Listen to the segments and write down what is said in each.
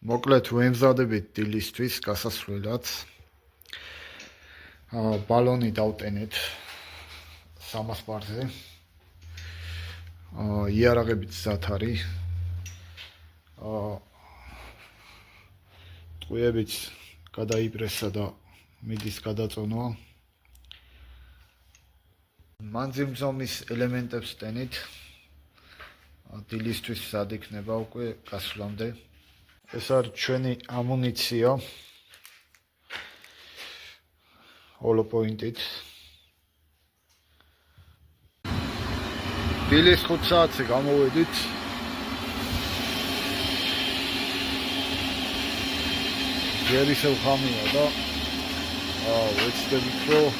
მოკლედ ვემზადებით დილისთვის გასასვლელად. ბალონი დავტენეთ 300 ბარზე. იარაღებით მზად არის. ტყვიებიც გადაიპრესა და მიდის გადაწონვა. მანძილმზომის ელემენტებს ტენით. დილისთვის მზად იქნება უკვე გასვლამდე. ეს არის ჩვენი ამუნიცია. ჰოლოპოინტით. დილის 5 საათზე გამოვედით. ჯერ ისევ ხამია და ვეცდებით რომ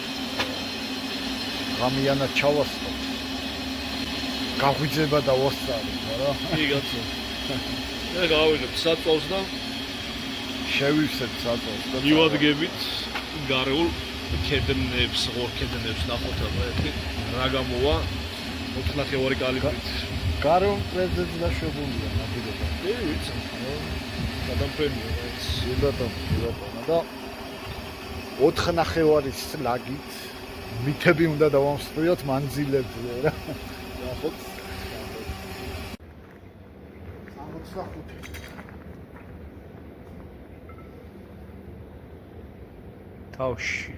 ღამიანად ჩავასწროთ. გაღვიძება და ვასწავლოთ, არა? კი, გაცო. მე გავიგებ საწოლს და შევივსებთ საწოლს და მივადგებით გარეულ ქედნებს, ღორ ქედნებს ნახოთ ახლა რა გამოვა 4.5 კალიბრით. გარეულ მტრებზეც დაშვებულია ნაბიჯობა. კი, ვიცი. გადამფრენია ეს. ბატონო და 4.5-ის ლაგით მითები უნდა დავამსწრიოთ მანძილებზე რა. ნახოთ. 65. თავში.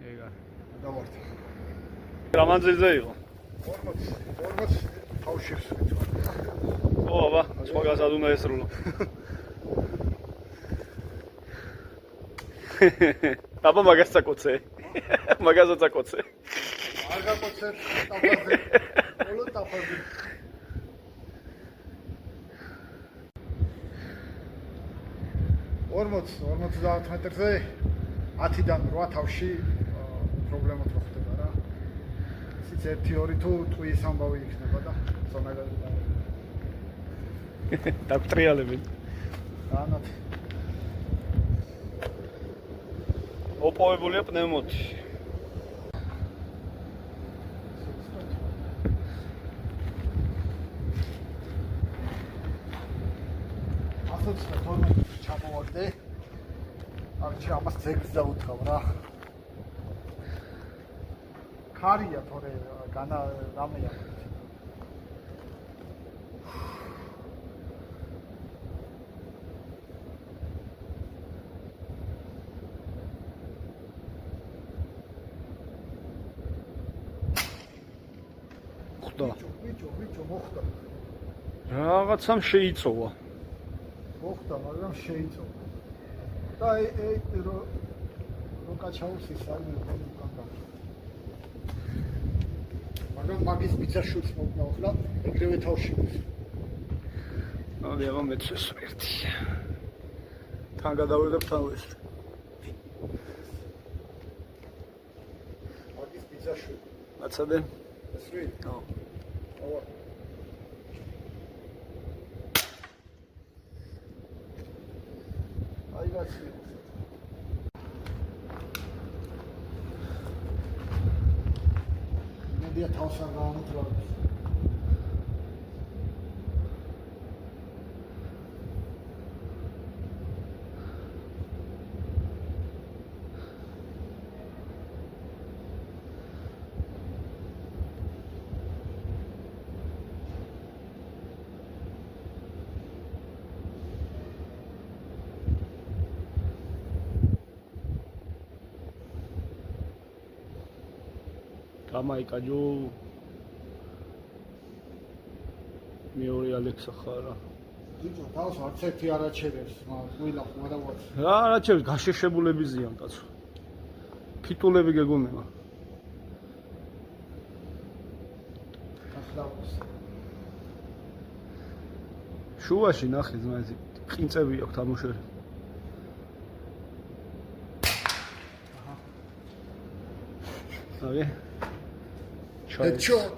ეგა. დავართ. რა მანძილზე იყო? 40 თავში ვსვით. ო, აბა, სხვაგასად უნდა ესრულო. აბა მაგას წაკოცე. მაგასაც წაკოცე. არ გაკოცებ ტაფაზე. όλო ტაფაზე. ორმოც 50 მეტრზე 10-დან 8 თავში პრობლემა მოხდება რა. ისიც 1-2 თუ ტყუის ამბავი იქნება და ზონაგად დაგტრიალები. განათ. ოპოვებულია პნევმოთი. ასოც თორმეტ ჩამოვარდე. არჩი ამას ძეგლს დაუთხავ რა. ქარია თორე განა რამეა. ვიჭო მოხდა. რაღაცამ შეიწოვა. მოხდა, მაგრამ შეიწოვა. და რო კაჩაურს ის არის უკან. მაგრამ მაგის ბიძაშვილს მოკნა ახლა ეგრევე თავში. მოდი აბა მეცეს ერთი. თან გადავიღებ თავის. მაგის ბიძაშვილი. აცადე? ეს ვინ? ო. ავა. აი გაცი. მედია თავს არ გამომთვალებს. გამაიკაჯო მეორე ალექსა ხარა. ბიჭო, თავს არც ერთი არ აჩერებს, ყველა ხმა და ვაც. რა არაჩერებს, გაშეშებულები ზიან კაცო. ფიტულები გეგონება. ახლავს. შუაში ნახე ზმაიზი, ყინწები აქვს თამოშერი. აჰა. აგი. Headshot.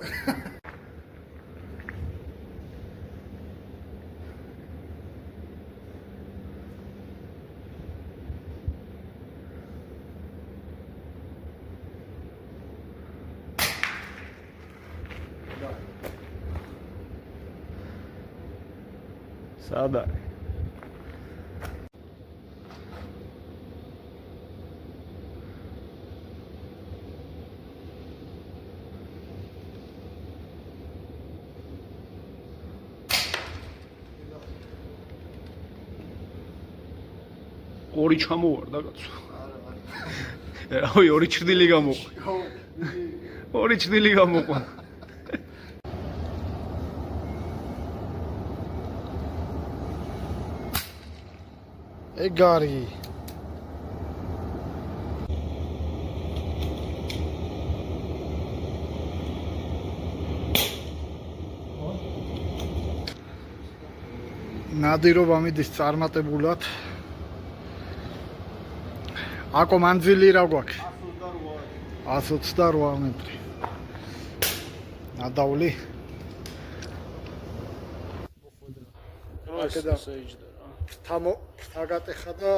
სად არის? ორი ჩამოვარდა კაცო. რავი, ორი ჩრდილი გამოყვა. ორი ჩრდილი გამოყვა. ეგარი ნადირობა მიდის წარმატებულად. აკო მანძილი რა გვაქვს? 128 მეტრი. ნადავლი. აქედან შეიჯდა რა. თაგატეხა და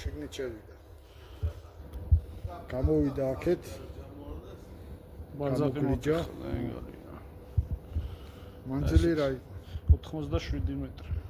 შიგნით შევიდა. გამოვიდა აქეთ. ბარზაკი გამოგრიჯა. ეგარია. მანძილი რა იყო? 87 მეტრი.